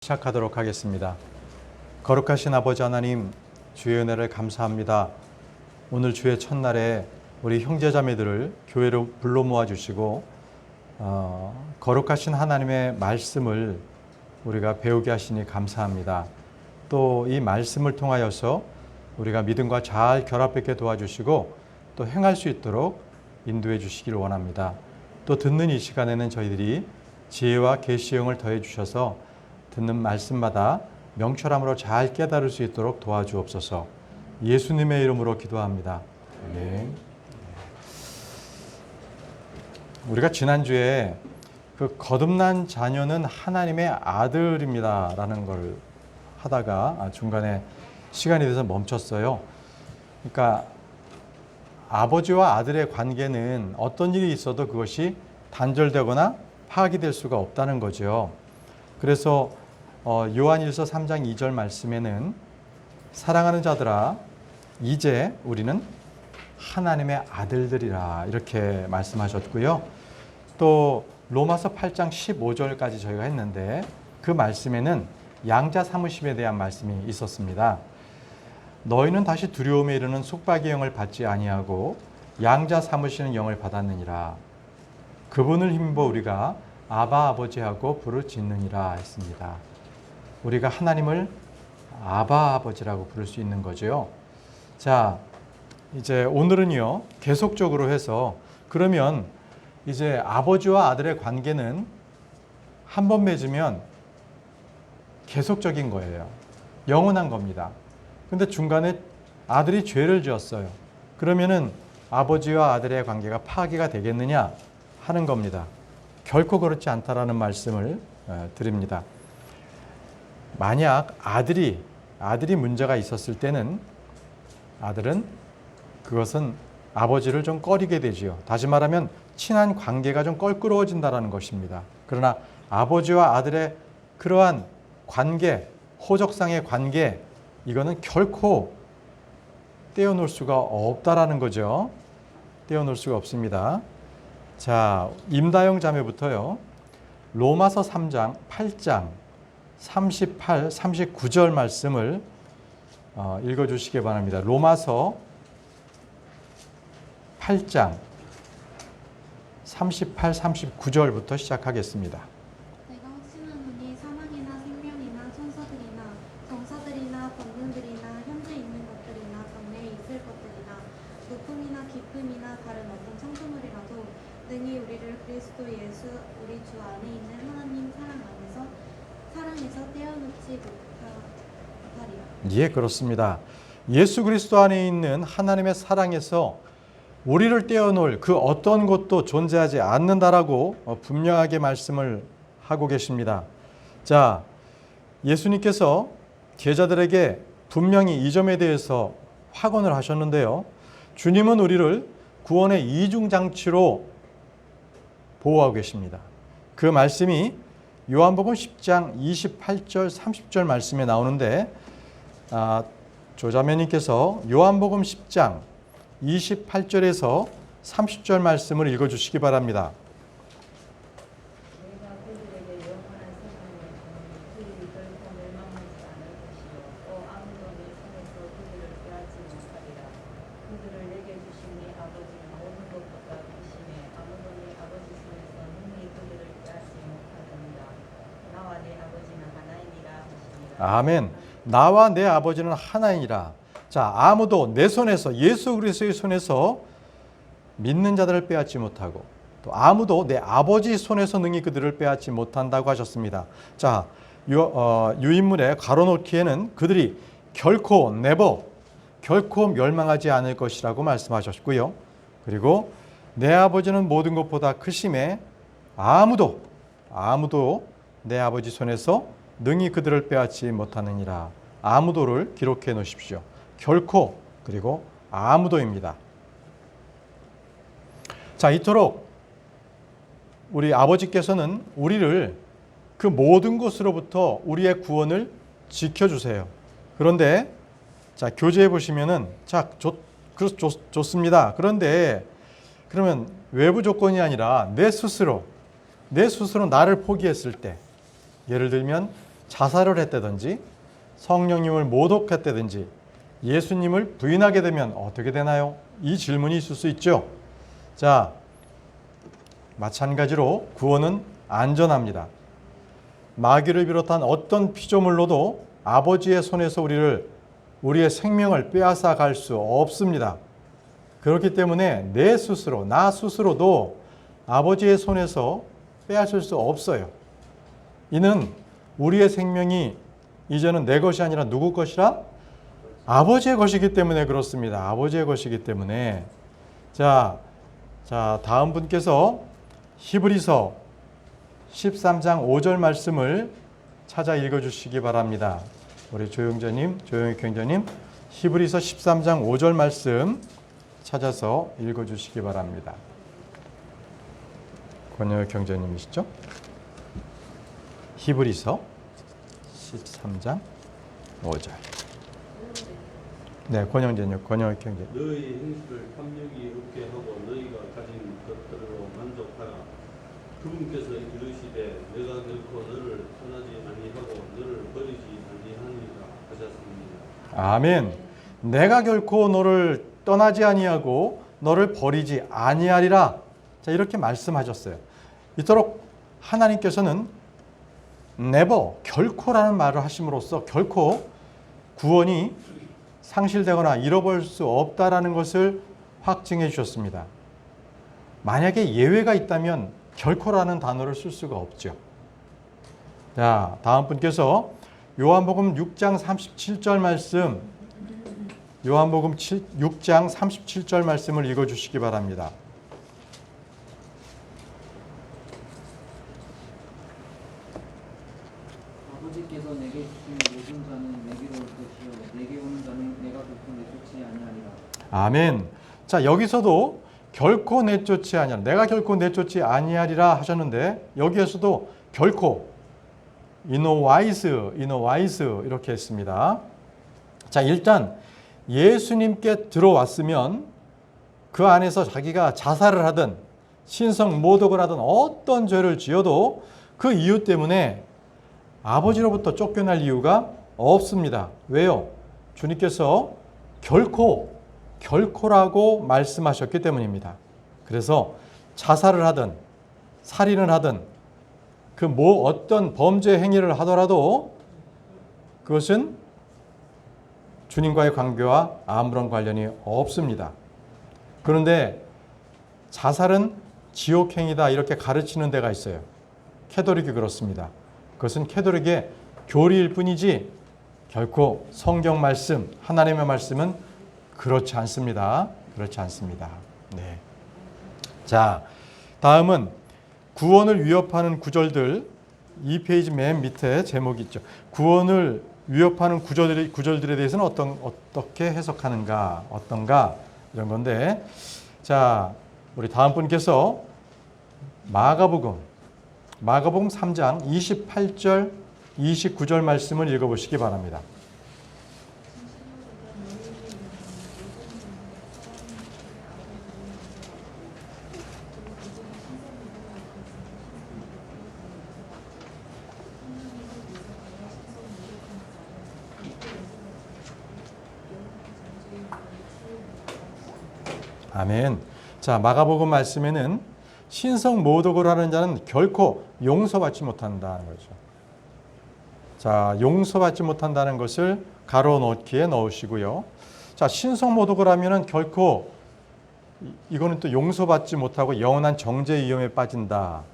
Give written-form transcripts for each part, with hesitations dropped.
시작하도록 하겠습니다. 거룩하신 아버지 하나님, 주의 은혜를 감사합니다. 오늘 주의 첫날에 우리 형제자매들을 교회로 불러 모아주시고 거룩하신 하나님의 말씀을 우리가 배우게 하시니 감사합니다. 또 이 말씀을 통하여서 우리가 믿음과 잘 결합하게 도와주시고 또 행할 수 있도록 인도해 주시기를 원합니다. 또 듣는 이 시간에는 저희들이 지혜와 계시의 영을 더해 주셔서 듣는 말씀마다 명철함으로 잘 깨달을 수 있도록 도와주옵소서. 예수님의 이름으로 기도합니다. 아멘. 우리가 지난주에 그 거듭난 자녀는 하나님의 아들입니다 라는 걸 하다가 중간에 시간이 돼서 멈췄어요. 그러니까 아버지와 아들의 관계는 어떤 일이 있어도 그것이 단절되거나 파악이 될 수가 없다는 거죠. 그래서 요한일서 3장 2절 말씀에는 사랑하는 자들아 이제 우리는 하나님의 아들들이라 이렇게 말씀하셨고요. 또 로마서 8장 15절까지 저희가 했는데 그 말씀에는 양자 사무심에 대한 말씀이 있었습니다. 너희는 다시 두려움에 이르는 속박의 영을 받지 아니하고 양자 삼으시는 영을 받았느니라. 그분을 힘입어 우리가 아바 아버지하고 부를 짓느니라 했습니다. 우리가 하나님을 아바 아버지라고 부를 수 있는 거죠. 자, 이제 오늘은요 계속적으로 해서 그러면 이제 아버지와 아들의 관계는 한 번 맺으면 계속적인 거예요. 영원한 겁니다. 근데 중간에 아들이 죄를 지었어요. 그러면은 아버지와 아들의 관계가 파괴가 되겠느냐 하는 겁니다. 결코 그렇지 않다라는 말씀을 드립니다. 만약 아들이 문제가 있었을 때는 아들은 그것은 아버지를 좀 꺼리게 되지요. 다시 말하면 친한 관계가 좀 껄끄러워진다는 것입니다. 그러나 아버지와 아들의 그러한 관계, 호적상의 관계, 이거는 결코 떼어놓을 수가 없다라는 거죠. 떼어놓을 수가 없습니다. 자, 임다영 자매부터요. 로마서 3장 8장 38, 39절 말씀을 읽어주시기 바랍니다. 로마서 8장 38, 39절부터 시작하겠습니다. 내가 확신하노니 사망이나 생명이나 천사들이나 정사들이나 권능들이나 현재 있는 것들이나 장래에 있을 것들이나 높음이나 깊음이나 다른 어떤 창조물이라도 능히 우리를 그리스도 예수 우리 주 안에 있는 하나님 사랑에서 떼어놓지 못하리라. 예, 그렇습니다. 예수 그리스도 안에 있는 하나님의 사랑에서 우리를 떼어놓을 그 어떤 것도 존재하지 않는다라고 분명하게 말씀을 하고 계십니다. 자, 예수님께서 제자들에게 분명히 이 점에 대해서 확언을 하셨는데요. 주님은 우리를 구원의 이중장치로 보호하고 계십니다. 그 말씀이 요한복음 10장 28절 30절 말씀에 나오는데 조자매님께서 요한복음 10장 28절에서 30절 말씀을 읽어주시기 바랍니다. 내가 그들에게 영원한 생명을 주노니 그들이 결코 멸망하지 않을 것이요 또 아무도 내 손에서 그들을 빼앗지 못하리라. 그들을 내게 주신 네 아버지는 모든 것보다 크시매 아무도 네 아버지 손에서 능히 그들을 빼앗지 못하느니라. 나와 내 아버지는 하나이니라 하시니라. 아멘. 나와 내 아버지는 하나이니라. 자, 아무도 내 손에서 예수 그리스도의 손에서 믿는 자들을 빼앗지 못하고 또 아무도 내 아버지 손에서 능히 그들을 빼앗지 못한다고 하셨습니다. 자, 유인문에 가로놓기에는 그들이 결코 결코 멸망하지 않을 것이라고 말씀하셨고요. 그리고 내 아버지는 모든 것보다 크심에 아무도 내 아버지 손에서 능히 그들을 빼앗지 못하느니라. 아무도를 기록해 놓으십시오. 결코 그리고 아무도입니다. 자, 이토록 우리 아버지께서는 우리를 그 모든 것으로부터 우리의 구원을 지켜주세요. 그런데 자, 교재에 보시면은 자, 좋습니다. 그런데 그러면 외부 조건이 아니라 내 스스로 나를 포기했을 때, 예를 들면 자살을 했다든지 성령님을 모독했다든지 예수님을 부인하게 되면 어떻게 되나요? 이 질문이 있을 수 있죠. 자, 마찬가지로 구원은 안전합니다. 마귀를 비롯한 어떤 피조물로도 아버지의 손에서 우리의 생명을 빼앗아 갈 수 없습니다. 그렇기 때문에 나 스스로도 아버지의 손에서 빼앗을 수 없어요. 이는 우리의 생명이 이제는 내 것이 아니라 누구 것이라? 아버지의 것이기 때문에 그렇습니다. 아버지의 것이기 때문에. 자, 다음 분께서 히브리서 13장 5절 말씀을 찾아 읽어주시기 바랍니다. 우리 조영익 경자님, 히브리서 13장 5절 말씀 찾아서 읽어주시기 바랍니다. 권영익 경자님이시죠? 히브리서 13장 5절. 네, 권영익 경자. 너희 행실을 탐욕이 없게 하고 너희가 가진 것들로 만족하라. 그분께서 이르시되 내가 결코 너를 떠나지 아니하고 너를 버리지 아니하니라 하셨습니다. 아멘. 내가 결코 너를 떠나지 아니하고 너를 버리지 아니하리라. 자, 이렇게 말씀하셨어요. 이토록 하나님께서는 never, 결코라는 말을 하심으로써 결코 구원이 상실되거나 잃어버릴 수 없다라는 것을 확증해 주셨습니다. 만약에 예외가 있다면 결코라는 단어를 쓸 수가 없죠. 자, 다음 분께서 요한복음 6장 37절 말씀, 요한복음 6장 37절 말씀을 읽어주시기 바랍니다. 아버지께서 내게 주신 모든 자는 내게로 올 것이요 내게 오는 자는 내가 결코 내쫓지 아니하리라. 아멘. 자, 여기서도 결코 내쫓지 아니하리라, 내가 결코 내쫓지 아니하리라 하셨는데 여기에서도 결코 in no wise 이렇게 했습니다. 자, 일단 예수님께 들어왔으면 그 안에서 자기가 자살을 하든 신성 모독을 하든 어떤 죄를 지어도 그 이유 때문에 아버지로부터 쫓겨날 이유가 없습니다. 왜요? 주님께서 결코라고 말씀하셨기 때문입니다. 그래서 자살을 하든 살인을 하든 어떤 범죄 행위를 하더라도 그것은 주님과의 관계와 아무런 관련이 없습니다. 그런데 자살은 지옥행위다 이렇게 가르치는 데가 있어요. 캐톨릭이 그렇습니다. 그것은 캐톨릭의 교리일 뿐이지 결코 성경 말씀, 하나님의 말씀은 그렇지 않습니다. 그렇지 않습니다. 네. 자, 다음은 구원을 위협하는 구절들, 2페이지 맨 밑에 제목이 있죠. 구원을 위협하는 구절들에 대해서는 어떻게 해석하는가, 어떤가 이런 건데, 자, 우리 다음 분께서 마가복음 3장 28절, 29절 말씀을 읽어보시기 바랍니다. 아멘. 자, 마가복음 말씀에는 신성 모독을 하는 자는 결코 용서받지 못한다는 거죠. 자, 용서받지 못한다는 것을 가로 넣기에 넣으시고요. 자, 신성 모독을 하면은 결코 이거는 또 용서받지 못하고 영원한 정죄 위험에 빠진다.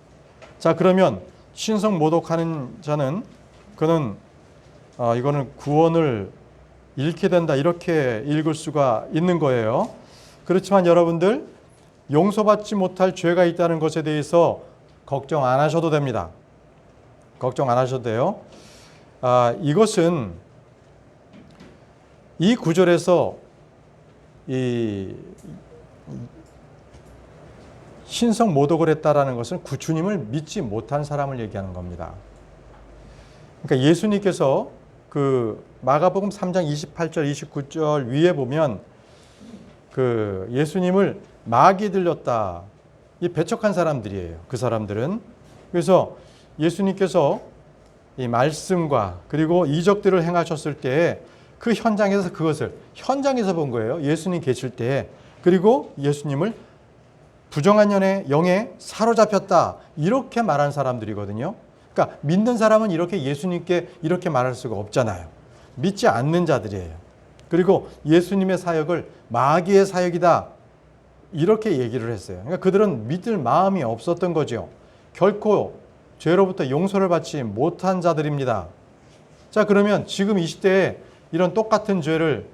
자, 그러면 신성 모독하는 자는 이거는 구원을 잃게 된다 이렇게 읽을 수가 있는 거예요. 그렇지만 여러분들 용서받지 못할 죄가 있다는 것에 대해서 걱정 안 하셔도 됩니다. 걱정 안 하셔도 돼요. 이것은 이 구절에서 이 신성 모독을 했다라는 것은 주님을 믿지 못한 사람을 얘기하는 겁니다. 그러니까 예수님께서 그 마가복음 3장 28절 29절 위에 보면 그 예수님을 마귀 들렸다. 이 배척한 사람들이에요. 그 사람들은. 그래서 예수님께서 이 말씀과 그리고 이적들을 행하셨을 때 그 현장에서 그것을 현장에서 본 거예요. 예수님 계실 때. 그리고 예수님을 부정한 영에 사로잡혔다. 이렇게 말한 사람들이거든요. 그러니까 믿는 사람은 이렇게 예수님께 이렇게 말할 수가 없잖아요. 믿지 않는 자들이에요. 그리고 예수님의 사역을 마귀의 사역이다. 이렇게 얘기를 했어요. 그러니까 그들은 믿을 마음이 없었던 거죠. 결코 죄로부터 용서를 받지 못한 자들입니다. 자, 그러면 지금 이 시대에 이런 똑같은 죄를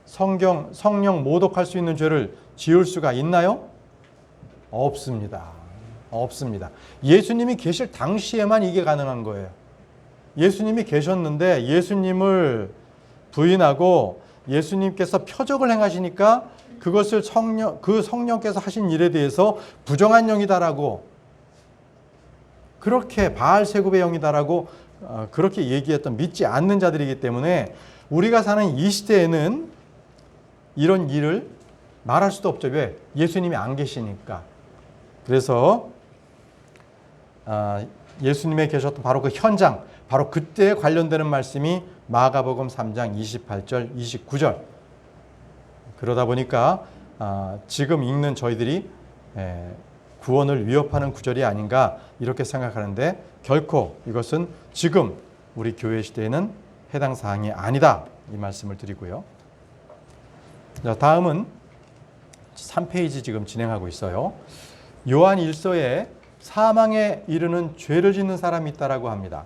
성령 모독할 수 있는 죄를 지을 수가 있나요? 없습니다. 없습니다. 예수님이 계실 당시에만 이게 가능한 거예요. 예수님이 계셨는데 예수님을 부인하고 예수님께서 표적을 행하시니까 그것을 그 성령께서 하신 일에 대해서 부정한 영이다라고 그렇게 바알세굽의 영이다라고 그렇게 얘기했던 믿지 않는 자들이기 때문에 우리가 사는 이 시대에는 이런 일을 말할 수도 없죠. 왜? 예수님이 안 계시니까. 그래서 예수님이 계셨던 바로 그 현장, 바로 그때에 관련되는 말씀이 마가복음 3장 28절, 29절. 그러다 보니까 지금 읽는 저희들이 구원을 위협하는 구절이 아닌가 이렇게 생각하는데 결코 이것은 지금 우리 교회 시대에는 해당 사항이 아니다. 이 말씀을 드리고요. 자, 다음은 3페이지 지금 진행하고 있어요. 요한 1서에 사망에 이르는 죄를 짓는 사람이 있다라고 합니다.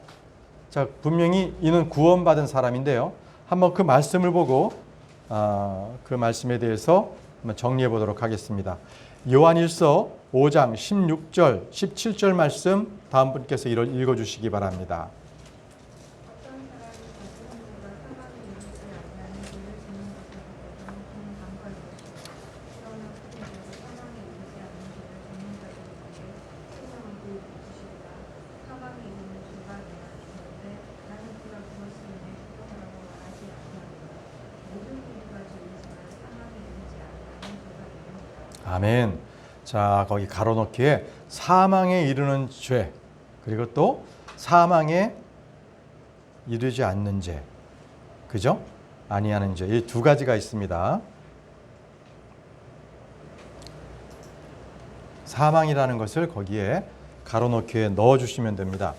자, 분명히 이는 구원받은 사람인데요. 한번 그 말씀을 보고 그 말씀에 대해서 한번 정리해 보도록 하겠습니다. 요한 1서 5장 16절, 17절 말씀 다음 분께서 읽어주시기 바랍니다. 어떤 사람이 자신은 자가 사망에 이르지 아니하는 죄를 짓는 것을 보고는 강할 것이고 그러나 그들도 사망에 이르지 않는 죄를 짓는 자들에게 생명을 주시리라. 사망에 이르는 죄가 내가 주는데 나는 그가 그것을 인해 죽어가라고 말하지 아니하노라. 모든 우리가 죄이지만 사망에 이르지 아니하는 죄가 있느니라. 아멘. 자, 거기 가로넣기에 사망에 이르는 죄, 그리고 또 사망에 이르지 않는 죄, 그죠? 아니하는 죄, 이 두 가지가 있습니다. 사망이라는 것을 거기에 가로넣기에 넣어주시면 됩니다.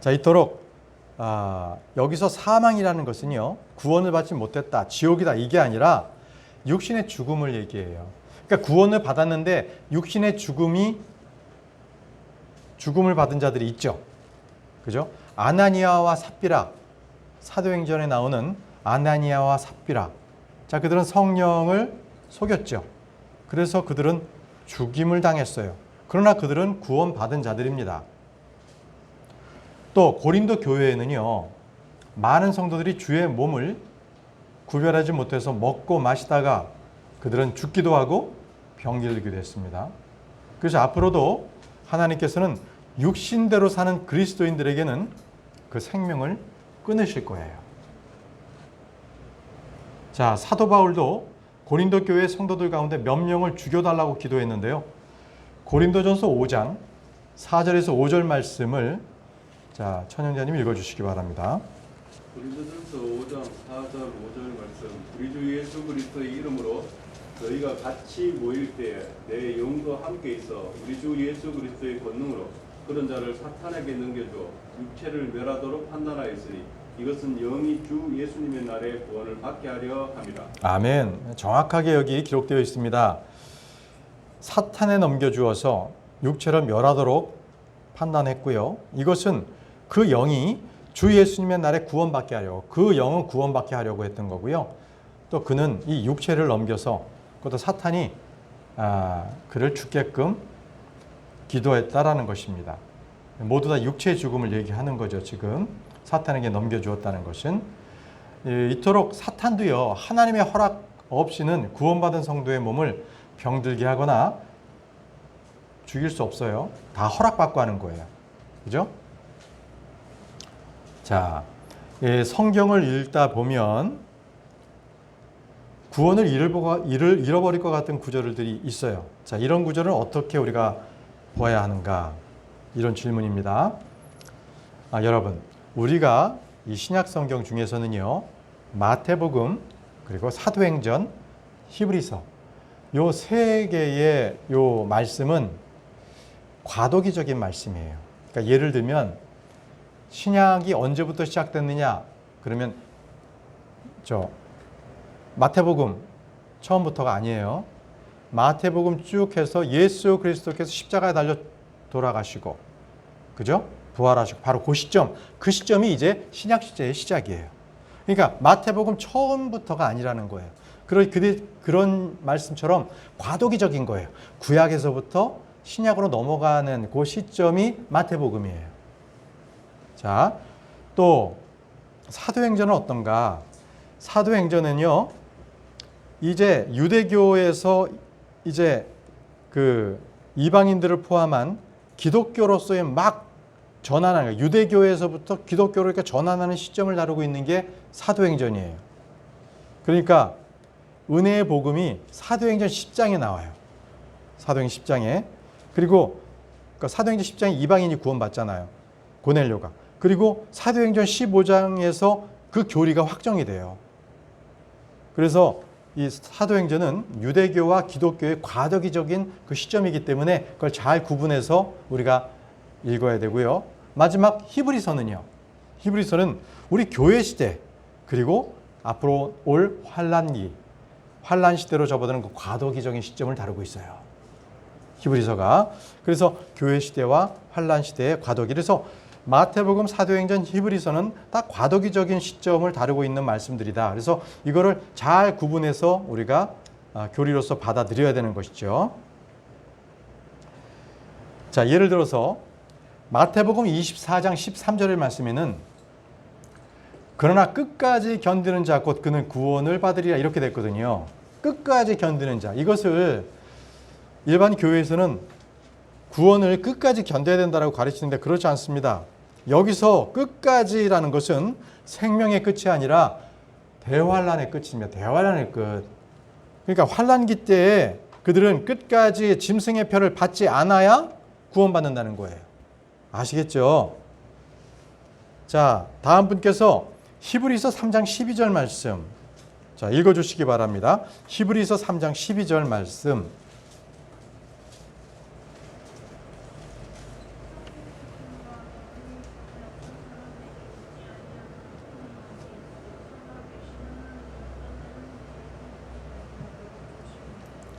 자, 이토록 여기서 사망이라는 것은요, 구원을 받지 못했다, 지옥이다, 이게 아니라 육신의 죽음을 얘기해요. 그러니까 구원을 받았는데 육신의 죽음을 받은 자들이 있죠. 그죠? 아나니아와 삽비라, 사도행전에 나오는 아나니아와 삽비라. 자, 그들은 성령을 속였죠. 그래서 그들은 죽임을 당했어요. 그러나 그들은 구원받은 자들입니다. 또 고린도 교회에는요, 많은 성도들이 주의 몸을 구별하지 못해서 먹고 마시다가 그들은 죽기도 하고 병들기도 했습니다. 그래서 앞으로도 하나님께서는 육신대로 사는 그리스도인들에게는 그 생명을 끊으실 거예요. 자, 사도 바울도 고린도 교회 성도들 가운데 몇 명을 죽여달라고 기도했는데요. 고린도전서 5장 4절에서 5절 말씀을 자, 천영자님 읽어주시기 바랍니다. 고린도전서 5장 4절 5절 말씀. 우리 주 예수 그리스도의 이름으로 너희가 같이 모일 때에 내 영도 함께 있어 우리 주 예수 그리스도의 권능으로 그런 자를 사탄에게 넘겨주어 육체를 멸하도록 판단하였으니 이것은 영이 주 예수님의 날에 구원을 받게 하려 함이라. 아멘. 정확하게 여기 기록되어 있습니다. 사탄에 넘겨주어서 육체를 멸하도록 판단했고요. 이것은 그 영이 주 예수님의 날에 구원받게 하려고, 그 영은 구원받게 하려고 했던 거고요. 또 그는 이 육체를 넘겨서 그것도 사탄이 그를 죽게끔 기도했다라는 것입니다. 모두 다 육체의 죽음을 얘기하는 거죠. 지금 사탄에게 넘겨주었다는 것은. 이토록 사탄도요, 하나님의 허락 없이는 구원받은 성도의 몸을 병들게 하거나 죽일 수 없어요. 다 허락받고 하는 거예요. 그죠? 자, 성경을 읽다 보면 구원을 잃어버릴 것 같은 구절들이 있어요. 자, 이런 구절은 어떻게 우리가 보아야 하는가? 이런 질문입니다. 여러분, 우리가 이 신약 성경 중에서는요, 마태복음, 그리고 사도행전, 히브리서, 요 세 개의 요 말씀은 과도기적인 말씀이에요. 그러니까 예를 들면 신약이 언제부터 시작됐느냐? 그러면 마태복음 처음부터가 아니에요. 마태복음 쭉 해서 예수 그리스도께서 십자가에 달려 돌아가시고, 그죠? 부활하시고, 바로 그 시점, 그 시점이 이제 신약 시대의 시작이에요. 그러니까 마태복음 처음부터가 아니라는 거예요. 그런 말씀처럼 과도기적인 거예요. 구약에서부터 신약으로 넘어가는 그 시점이 마태복음이에요. 자, 또 사도행전은 어떤가? 사도행전은요, 이제 유대교에서 이제 그 이방인들을 포함한 기독교로서의 막 전환하는, 유대교에서부터 기독교로 이렇게 전환하는 시점을 다루고 있는 게 사도행전이에요. 그러니까 은혜의 복음이 사도행전 10장에 나와요. 사도행전 10장에. 그리고 사도행전 10장에 이방인이 구원받잖아요. 고넬료가. 그리고 사도행전 15장에서 그 교리가 확정이 돼요. 그래서 이 사도행전은 유대교와 기독교의 과도기적인 그 시점이기 때문에 그걸 잘 구분해서 우리가 읽어야 되고요. 마지막 히브리서는요. 히브리서는 우리 교회 시대, 그리고 앞으로 올 환란기, 환란 시대로 접어드는 그 과도기적인 시점을 다루고 있어요. 히브리서가. 그래서 교회 시대와 환란 시대의 과도기. 그래서 마태복음, 사도행전, 히브리서는 다 과도기적인 시점을 다루고 있는 말씀들이다. 그래서 이거를 잘 구분해서 우리가 교리로서 받아들여야 되는 것이죠. 자, 예를 들어서 마태복음 24장 13절의 말씀에는 그러나 끝까지 견디는 자 곧 그는 구원을 받으리라 이렇게 됐거든요. 끝까지 견디는 자. 이것을 일반 교회에서는 구원을 끝까지 견뎌야 된다고 가르치는데 그렇지 않습니다. 여기서 끝까지라는 것은 생명의 끝이 아니라 대환란의 끝입니다. 대환란의 끝. 그러니까 환란기 때에 그들은 끝까지 짐승의 표를 받지 않아야 구원받는다는 거예요. 아시겠죠? 자, 다음 분께서 히브리서 3장 12절 말씀. 자, 읽어주시기 바랍니다. 히브리서 3장 12절 말씀.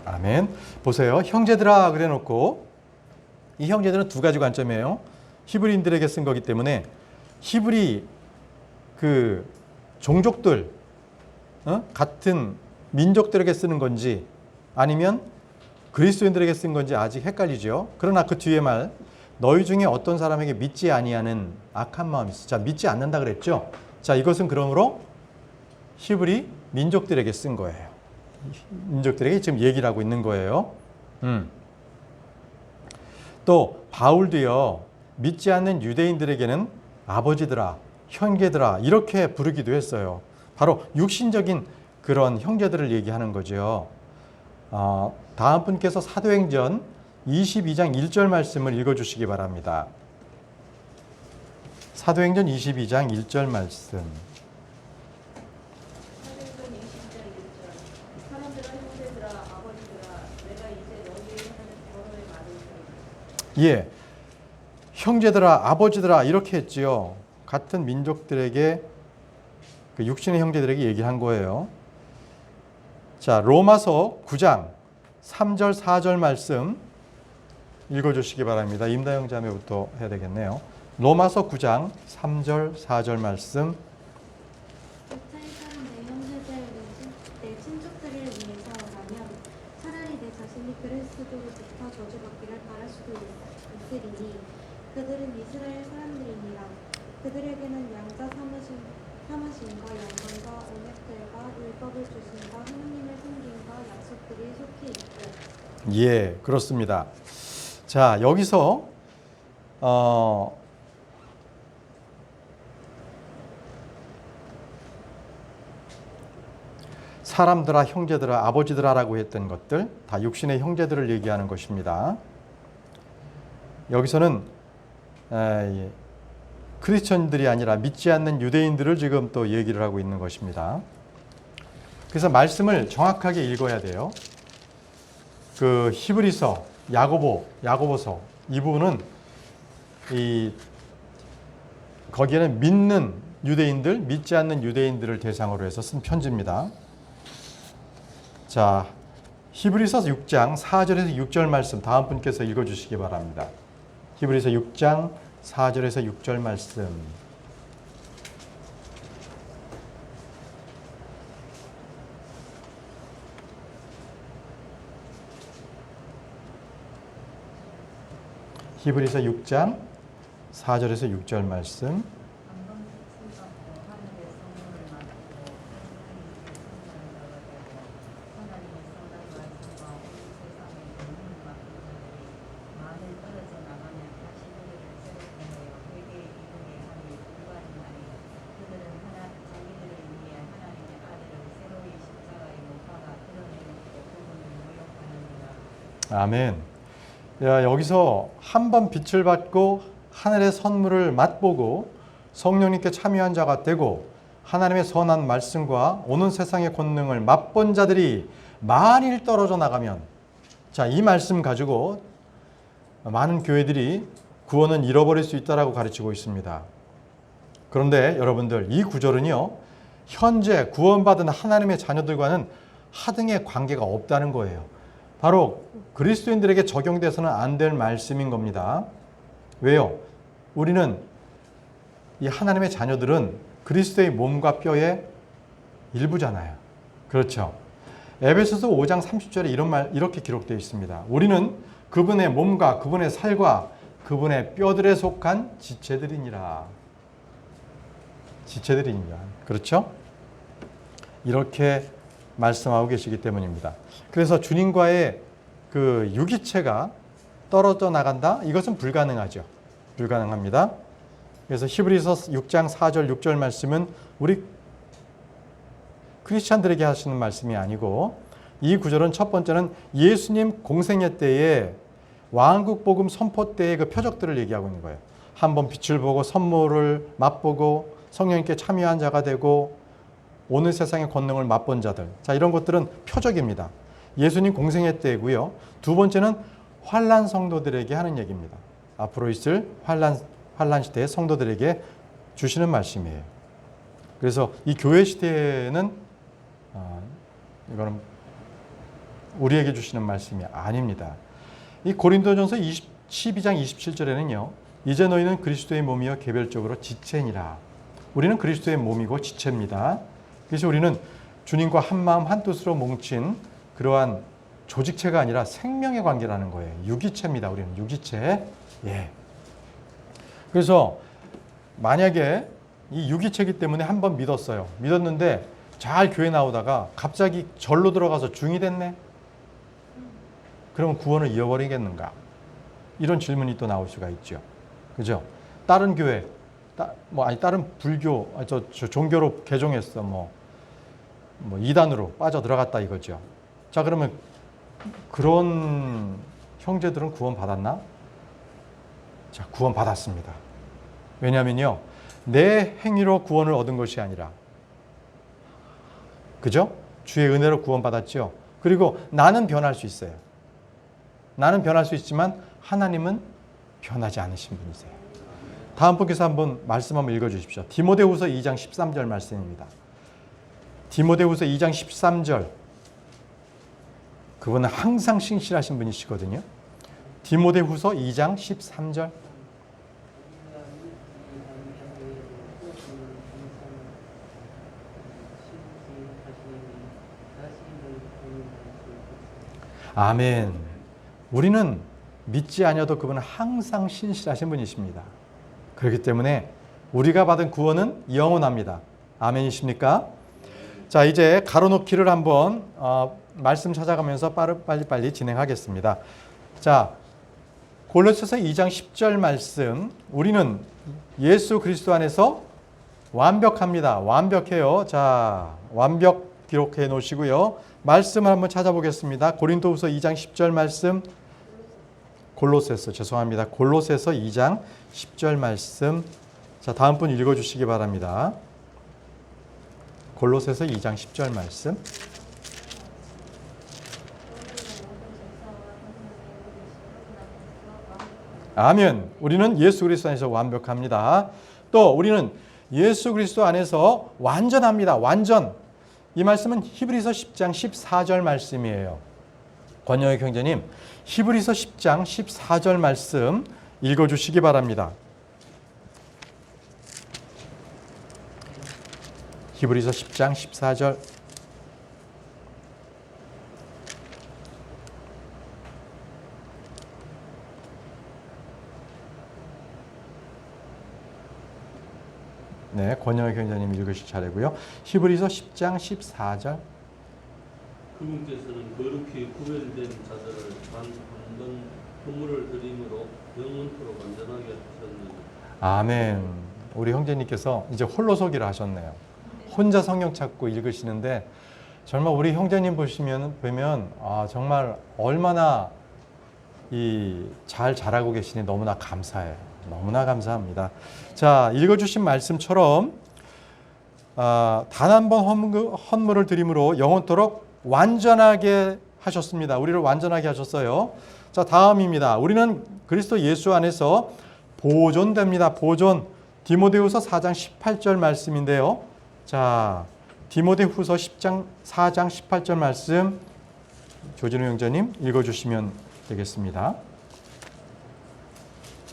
아멘. 보세요. 형제들아 그래 놓고 이 형제들은 두 가지 관점이에요. 히브리인들에게 쓴 거기 때문에 히브리 그 종족들, 같은 민족들에게 쓰는 건지 아니면 그리스도인들에게 쓴 건지 아직 헷갈리죠. 그러나 그 뒤에 말, 너희 중에 어떤 사람에게 믿지 아니하는 악한 마음이 있어. 자, 믿지 않는다 그랬죠. 자, 이것은 그러므로 히브리 민족들에게 쓴 거예요. 민족들에게 지금 얘기를 하고 있는 거예요. 또 바울도요, 믿지 않는 유대인들에게는 아버지들아, 형제들아 이렇게 부르기도 했어요. 바로 육신적인 그런 형제들을 얘기하는 거죠. 다음 분께서 사도행전 22장 1절 말씀을 읽어주시기 바랍니다. 사도행전 22장 1절 말씀. 예, 형제들아, 아버지들아 이렇게 했지요. 같은 민족들에게, 그 육신의 형제들에게 얘기한 거예요. 자, 로마서 9장 3절 4절 말씀 읽어주시기 바랍니다. 임다영 자매부터 해야 되겠네요. 로마서 9장 3절 4절 말씀. 육체에 사는 내 형제들, 내 친족들을 위해서라면 차라리 내 자신이 그리스도로부터 저주받기를 바랄 수도 있으리니 그들은 이스라엘 사람들이니라. 그들에게는 양자 삼으심과 영광과 언약들과 율법을 주신과 하나님의 섬김과 약속들이 속히 있고. 예, 그렇습니다. 자, 여기서 사람들아, 형제들아, 아버지들아라고 했던 것들 다 육신의 형제들을 얘기하는 것입니다. 여기서는 크리스천들이 아니라 믿지 않는 유대인들을 지금 또 얘기를 하고 있는 것입니다. 그래서 말씀을 정확하게 읽어야 돼요. 그 히브리서, 야고보서 이 부분은 거기에는 믿는 유대인들, 믿지 않는 유대인들을 대상으로 해서 쓴 편지입니다. 자, 히브리서 6장 4절에서 6절 말씀 다음 분께서 읽어주시기 바랍니다. 히브리서 6장 4절에서 6절 말씀. 히브리서 6장 4절에서 6절 말씀. 한번 빛을 받고 하늘의 성령을 맡고 하나님의 선한 말씀과 온 세상의 권능을 맡은 자들이 만일 떨어져 나가면 다시 그들을 새롭게 하여 회개에 이르게 하니 불가능하니 그들은 자기들을 위해 하나님의 아들을 새로이 십자가에 못 박아 드러내놓고 그분을 모욕하느니라. 아멘. 야, 여기서 한 번 빛을 받고 하늘의 선물을 맛보고 성령님께 참여한 자가 되고 하나님의 선한 말씀과 오는 세상의 권능을 맛본 자들이 만일 떨어져 나가면, 자, 이 말씀 가지고 많은 교회들이 구원은 잃어버릴 수 있다라고 가르치고 있습니다. 그런데 여러분들, 이 구절은요, 현재 구원받은 하나님의 자녀들과는 하등의 관계가 없다는 거예요. 바로 그리스도인들에게 적용돼서는 안 될 말씀인 겁니다. 왜요? 우리는, 이 하나님의 자녀들은 그리스도의 몸과 뼈의 일부잖아요. 그렇죠? 에베소서 5장 30절에 이렇게 기록되어 있습니다. 우리는 그분의 몸과 그분의 살과 그분의 뼈들에 속한 지체들이니라. 지체들이니라. 그렇죠? 이렇게 말씀하고 계시기 때문입니다. 그래서 주님과의 그 유기체가 떨어져 나간다? 이것은 불가능하죠. 불가능합니다. 그래서 히브리서 6장 4절 6절 말씀은 우리 크리스찬들에게 하시는 말씀이 아니고, 이 구절은 첫 번째는 예수님 공생애 때에 왕국 복음 선포 때의 그 표적들을 얘기하고 있는 거예요. 한번 빛을 보고 선물을 맛보고 성령님께 참여한 자가 되고 오늘 세상의 권능을 맛본 자들. 자, 이런 것들은 표적입니다. 예수님 공생애 때고요. 두 번째는 환난 성도들에게 하는 얘기입니다. 앞으로 있을 환난 시대의 성도들에게 주시는 말씀이에요. 그래서 이 교회 시대에는 이거는 우리에게 주시는 말씀이 아닙니다. 이 고린도전서 12장 27절에는요. 이제 너희는 그리스도의 몸이여 개별적으로 지체니라. 우리는 그리스도의 몸이고 지체입니다. 그래서 우리는 주님과 한 마음 한 뜻으로 뭉친 그러한 조직체가 아니라 생명의 관계라는 거예요. 유기체입니다. 우리는 유기체. 예. 그래서 만약에 이 유기체이기 때문에 한 번 믿었어요. 믿었는데 잘 교회 나오다가 갑자기 절로 들어가서 중이 됐네. 그러면 구원을 잃어버리겠는가? 이런 질문이 또 나올 수가 있죠. 그죠? 다른 교회, 다른 불교, 종교로 개종했어. 뭐 이단으로 빠져 들어갔다 이거죠. 자, 그러면 그런 형제들은 구원 받았나? 자, 구원 받았습니다. 왜냐하면요, 내 행위로 구원을 얻은 것이 아니라, 그죠? 주의 은혜로 구원 받았죠. 그리고 나는 변할 수 있어요. 나는 변할 수 있지만 하나님은 변하지 않으신 분이세요. 다음 분께서 한번 말씀 한번 읽어주십시오. 디모데후서 2장 13절 말씀입니다. 디모데후서 2장 13절. 그분은 항상 신실하신 분이시거든요. 디모데후서 2장 13절. 아멘. 우리는 믿지 아니어도 그분은 항상 신실하신 분이십니다. 그렇기 때문에 우리가 받은 구원은 영원합니다. 아멘이십니까? 자, 이제 가로놓기를 한번 말씀 찾아가면서 빨리빨리 진행하겠습니다. 자, 골로새서 2장 10절 말씀. 우리는 예수 그리스도 안에서 완벽합니다. 완벽해요. 자, 완벽 기록해 놓으시고요. 말씀을 한번 찾아보겠습니다. 고린도후서 2장 10절 말씀. 골로새서 2장 10절 말씀. 자, 자, 다음 분 읽어주시기 바랍니다. 골로새서 2장 10절 말씀. 아멘. 우리는 예수 그리스도 안에서 완벽합니다. 또 우리는 예수 그리스도 안에서 완전합니다. 완전. 이 말씀은 히브리서 10장 14절 말씀이에요. 권영희 형제님, 히브리서 10장 14절 말씀 읽어주시기 바랍니다. 히브리서 10장 14절. 네, 권영희 경자님 읽으실 차례고요. 히브리서 10장 14절. 그분께서는 거룩히 구별된 자들을 한번 선물을 드림으로 영원토록 완전하게 하셨느니. 아멘. 우리 형제님께서 이제 홀로서기를 하셨네요. 혼자 성경 찾고 읽으시는데 정말 우리 형제님 보면 정말 얼마나 잘 자라고 계시니 너무나 감사해요. 너무나 감사합니다. 자, 읽어주신 말씀처럼 단 한 번 헌물을 드림으로 영원토록 완전하게 하셨습니다. 우리를 완전하게 하셨어요. 자, 다음입니다. 우리는 그리스도 예수 안에서 보존됩니다. 보존. 디모데후서 4장 18절 말씀인데요. 자, 디모데후서 4장 18절 말씀 조진우 형제님 읽어주시면 되겠습니다.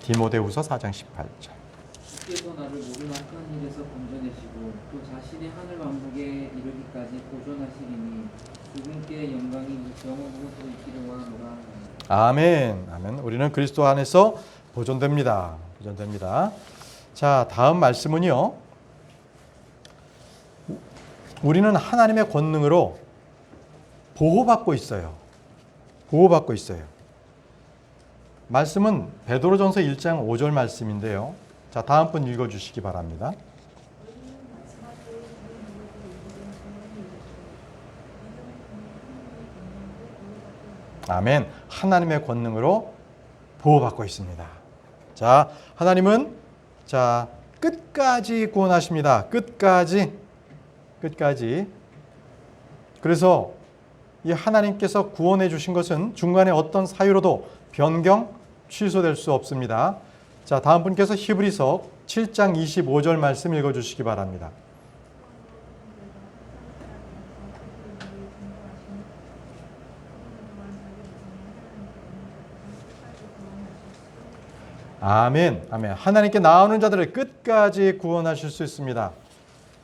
디모데후서 4장 18절. 주께서 나를 모든 악한 일에서 건져내시고 또 자신의 하늘 왕국에 이르기까지 보존하시리니 그분께 영광이 영원토록 있기를 원하노라. 아멘. 아멘. 우리는 그리스도 안에서 보존됩니다. 보존됩니다. 자, 다음 말씀은요. 우리는 하나님의 권능으로 보호받고 있어요. 보호받고 있어요. 말씀은 베드로전서 1장 5절 말씀인데요. 자, 다음 분 읽어주시기 바랍니다. 아멘. 하나님의 권능으로 보호받고 있습니다. 자, 하나님은 끝까지 구원하십니다. 끝까지. 그래서 이 하나님께서 구원해 주신 것은 중간에 어떤 사유로도 변경, 취소될 수 없습니다. 자, 다음 분께서 히브리서 7장 25절 말씀 읽어주시기 바랍니다. 아멘. 아멘. 하나님께 나오는 자들을 끝까지 구원하실 수 있습니다.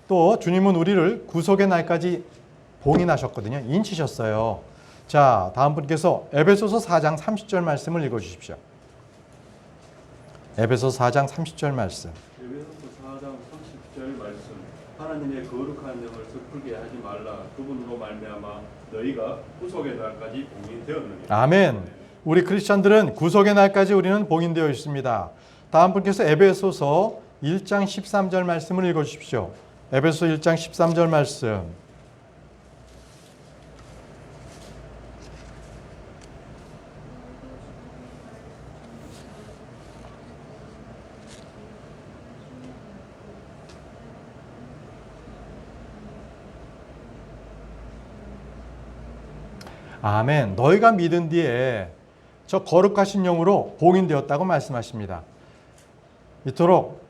또 주님은 우리를 구속의 날까지 봉인하셨거든요. 인치셨어요. 자, 다음 분께서 에베소서 4장 30절 말씀을 읽어주십시오. 에베소서 4장 30절 말씀. 에베소서 4장 30절 말씀. 하나님의 거룩한 영을 섣불게 하지 말라. 그분으로 말미암아 너희가 구속의 날까지 봉인되었느니라. 아멘. 우리 크리스찬들은 구속의 날까지 우리는 봉인되어 있습니다. 다음 분께서 에베소서 1장 13절 말씀을 읽어주십시오. 에베소서 1장 13절 말씀. 아멘. 너희가 믿은 뒤에 저 거룩하신 영으로 봉인되었다고 말씀하십니다. 이토록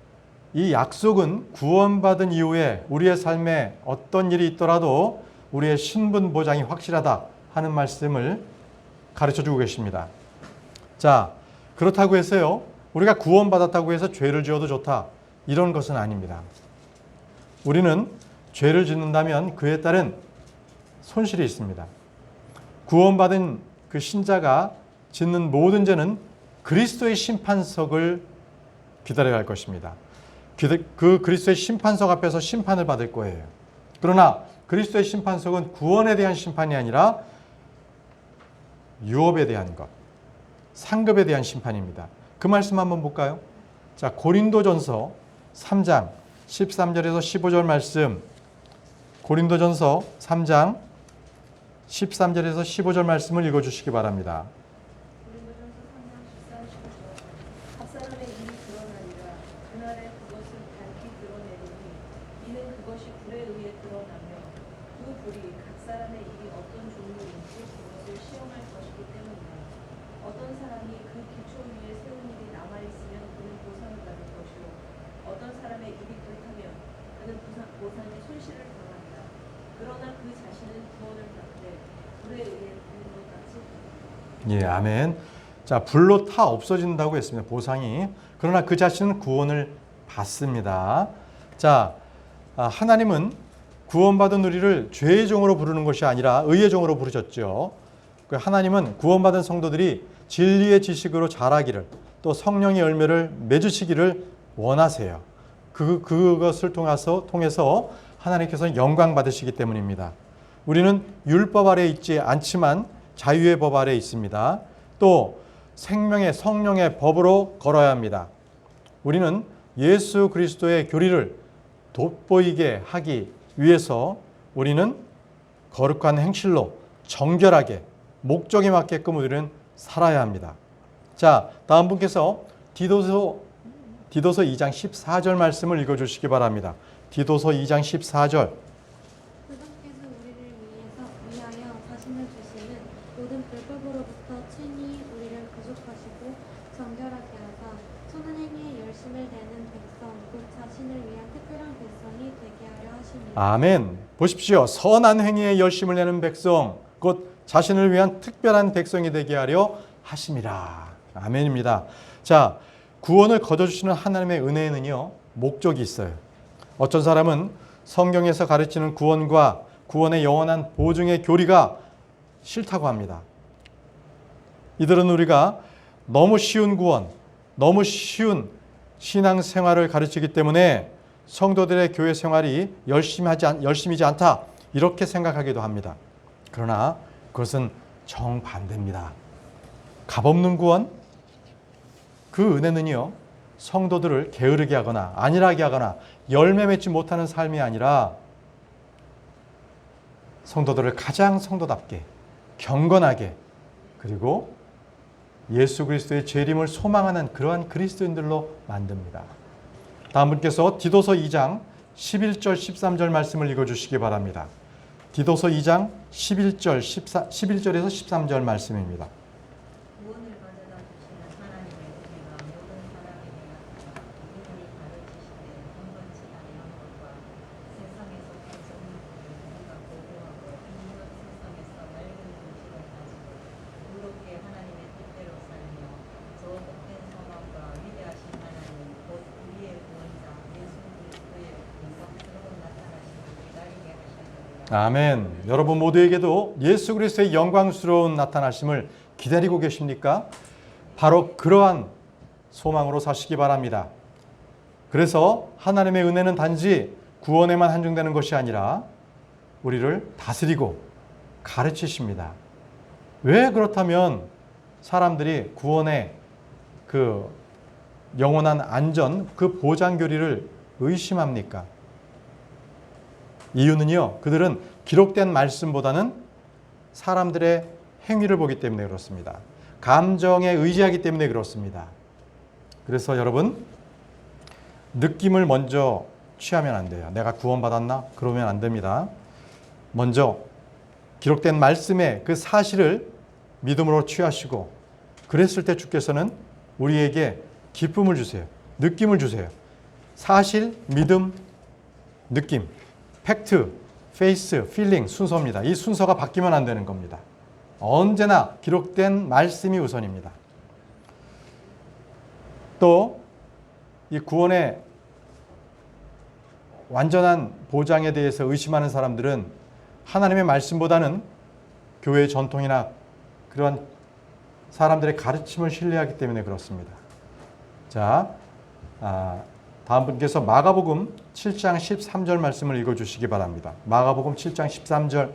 이 약속은 구원받은 이후에 우리의 삶에 어떤 일이 있더라도 우리의 신분 보장이 확실하다 하는 말씀을 가르쳐주고 계십니다. 자, 그렇다고 해서요, 우리가 구원받았다고 해서 죄를 지어도 좋다, 이런 것은 아닙니다. 우리는 죄를 짓는다면 그에 따른 손실이 있습니다. 구원받은 그 신자가 짓는 모든 죄는 그리스도의 심판석을 기다려야 할 것입니다. 그 그리스도의 심판석 앞에서 심판을 받을 거예요. 그러나 그리스도의 심판석은 구원에 대한 심판이 아니라 유업에 대한 것, 상급에 대한 심판입니다. 그 말씀 한번 볼까요? 자, 고린도전서 3장 13절에서 15절 말씀. 고린도전서 3장 13절에서 15절 말씀을 읽어주시기 바랍니다. 고린도전서 3장 14, 15절. 앞사람의 일이 드러나리라. 그날에 그것을 그것이 불에 의해 드러나며 그 불이 각 사람의 일이 어떤 종류인지 그것을 시험할 것이기 때문이다. 어떤 사람이 그 기초 위에 세운 일이 남아있으면 그는 보상을 받을 것이요 어떤 사람의 일이 불타면 그는 보상의 손실을 당한다. 그러나 그 자신은 구원을 받되 불에 의해 불로 같이 예, 아멘. 자, 불로 타 없어진다고 했습니다. 보상이. 그러나 그 자신은 구원을 받습니다. 자, 하나님은 구원받은 우리를 죄의 종으로 부르는 것이 아니라 의의 종으로 부르셨죠. 하나님은 구원받은 성도들이 진리의 지식으로 자라기를 또 성령의 열매를 맺으시기를 원하세요. 그것을 통해서 하나님께서는 영광 받으시기 때문입니다. 우리는 율법 아래에 있지 않지만 자유의 법 아래에 있습니다. 또 생명의 성령의 법으로 걸어야 합니다. 우리는 예수 그리스도의 교리를 돋보이게 하기 위해서 우리는 거룩한 행실로 정결하게 목적에 맞게끔 우리는 살아야 합니다. 자, 다음 분께서 디도서 2장 14절 말씀을 읽어주시기 바랍니다. 디도서 2장 14절. 그분께서 우리를 위하여 자신을 주시는 모든 불법으로부터 친히 우리를 구속하시고 정결하게 하사 선한 행위에 열심을 내는 백성 곧 자신을 위한 특별한 백성이 되게 하려 하시니. 아멘. 보십시오. 선한 행위에 열심을 내는 백성 곧 자신을 위한 특별한 백성이 되게 하려 하심이라. 아멘입니다. 자, 구원을 거둬주시는 하나님의 은혜에는요 목적이 있어요. 어떤 사람은 성경에서 가르치는 구원과 구원의 영원한 보증의 교리가 싫다고 합니다. 이들은 우리가 너무 쉬운 구원, 너무 쉬운 신앙생활을 가르치기 때문에 성도들의 교회 생활이 열심이지 않다 이렇게 생각하기도 합니다. 그러나 그것은 정반대입니다. 값없는 구원, 그 은혜는요 성도들을 게으르게 하거나 안일하게 하거나 열매 맺지 못하는 삶이 아니라 성도들을 가장 성도답게 경건하게 그리고 예수 그리스도의 재림을 소망하는 그러한 그리스도인들로 만듭니다. 다음 분께서 디도서 2장 11절 13절 말씀을 읽어주시기 바랍니다. 디도서 2장 11절에서 13절 말씀입니다. 구원을 가져다 주시는 하나님의 은혜가 모든 사람에게 나타나 이들이 가르치시되 한번치 아니한 것과 세상에서 가진 것을 우리가 보고하고 이웃 세상에서 맑은 정신을 가지고 의롭게 하나님의 뜻대로 살며 저 복된 선함과 위대하신 하나님 곧 우리의 구원자 예수 그리스도의 영광스러운 나타나심을 기다리게 하시느니라. 아멘. 여러분 모두에게도 예수 그리스도의 영광스러운 나타나심을 기다리고 계십니까? 바로 그러한 소망으로 사시기 바랍니다. 그래서 하나님의 은혜는 단지 구원에만 한정되는 것이 아니라 우리를 다스리고 가르치십니다. 왜 그렇다면 사람들이 구원의 그 영원한 안전, 그 보장 교리를 의심합니까? 이유는요, 그들은 기록된 말씀보다는 사람들의 행위를 보기 때문에 그렇습니다. 감정에 의지하기 때문에 그렇습니다. 그래서 여러분, 느낌을 먼저 취하면 안 돼요. 내가 구원받았나? 그러면 안 됩니다. 먼저 기록된 말씀의 그 사실을 믿음으로 취하시고, 그랬을 때 주께서는 우리에게 기쁨을 주세요. 느낌을 주세요. 사실, 믿음, 느낌, 팩트, 페이스, 필링 순서입니다. 이 순서가 바뀌면 안 되는 겁니다. 언제나 기록된 말씀이 우선입니다. 또 이 구원의 완전한 보장에 대해서 의심하는 사람들은 하나님의 말씀보다는 교회의 전통이나 그런 사람들의 가르침을 신뢰하기 때문에 그렇습니다. 자, 다음 분께서 마가복음 7장 13절 말씀을 읽어주시기 바랍니다. 마가복음 7장 13절.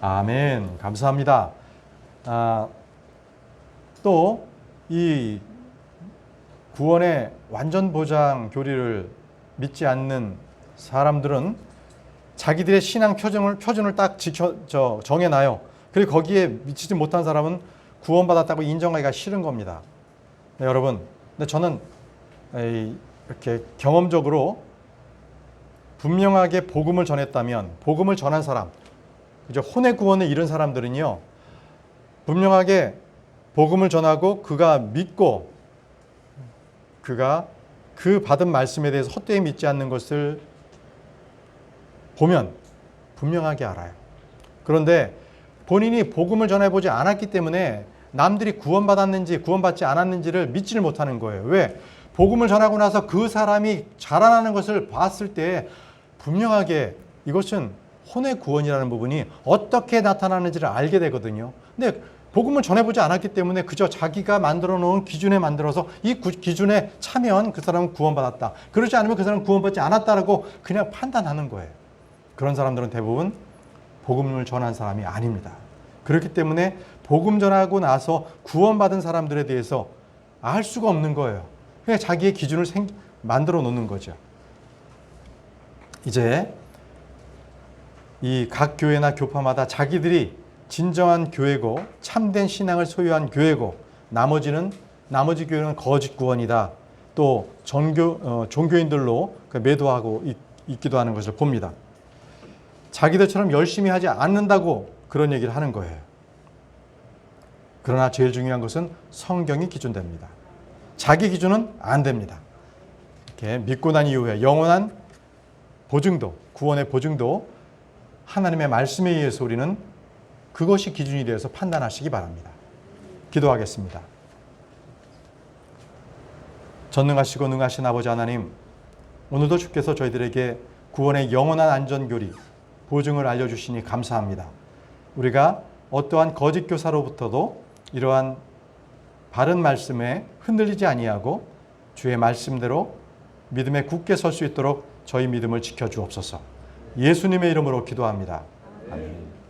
아멘. 감사합니다. 또 이 구원의 완전 보장 교리를 믿지 않는 사람들은 자기들의 신앙 표준을 딱 정해놔요. 그리고 거기에 미치지 못한 사람은 구원받았다고 인정하기가 싫은 겁니다. 네, 여러분, 근데 저는 이렇게 경험적으로 분명하게 복음을 전했다면, 복음을 전한 사람, 이제 혼의 구원에 이른 사람들은요, 분명하게 복음을 전하고 그가 믿고 그가 그 받은 말씀에 대해서 헛되이 믿지 않는 것을 보면 분명하게 알아요. 그런데 본인이 복음을 전해보지 않았기 때문에 남들이 구원받았는지 구원받지 않았는지를 믿지를 못하는 거예요. 왜? 복음을 전하고 나서 그 사람이 자라나는 것을 봤을 때 분명하게 이것은 혼의 구원이라는 부분이 어떻게 나타나는지를 알게 되거든요. 근데 복음을 전해보지 않았기 때문에 그저 자기가 만들어 놓은 기준에 만들어서 이 기준에 차면 그 사람은 구원받았다. 그렇지 않으면 그 사람은 구원받지 않았다라고 그냥 판단하는 거예요. 그런 사람들은 대부분 복음을 전한 사람이 아닙니다. 그렇기 때문에 복음 전하고 나서 구원받은 사람들에 대해서 알 수가 없는 거예요. 그냥 자기의 기준을 만들어 놓는 거죠. 이제 이 각 교회나 교파마다 자기들이 진정한 교회고 참된 신앙을 소유한 교회고 나머지 교회는 거짓 구원이다. 또 종교인들로 매도하고 있기도 하는 것을 봅니다. 자기들처럼 열심히 하지 않는다고 그런 얘기를 하는 거예요. 그러나 제일 중요한 것은 성경이 기준됩니다. 자기 기준은 안 됩니다. 이렇게 믿고 난 이후에 영원한 보증도, 구원의 보증도 하나님의 말씀에 의해서 우리는 그것이 기준이 되어서 판단하시기 바랍니다. 기도하겠습니다. 전능하시고 능하신 아버지 하나님, 오늘도 주께서 저희들에게 구원의 영원한 안전교리, 보증을 알려주시니 감사합니다. 우리가 어떠한 거짓 교사로부터도 이러한 바른 말씀에 흔들리지 아니하고 주의 말씀대로 믿음에 굳게 설 수 있도록 저희 믿음을 지켜주옵소서. 예수님의 이름으로 기도합니다. 아멘.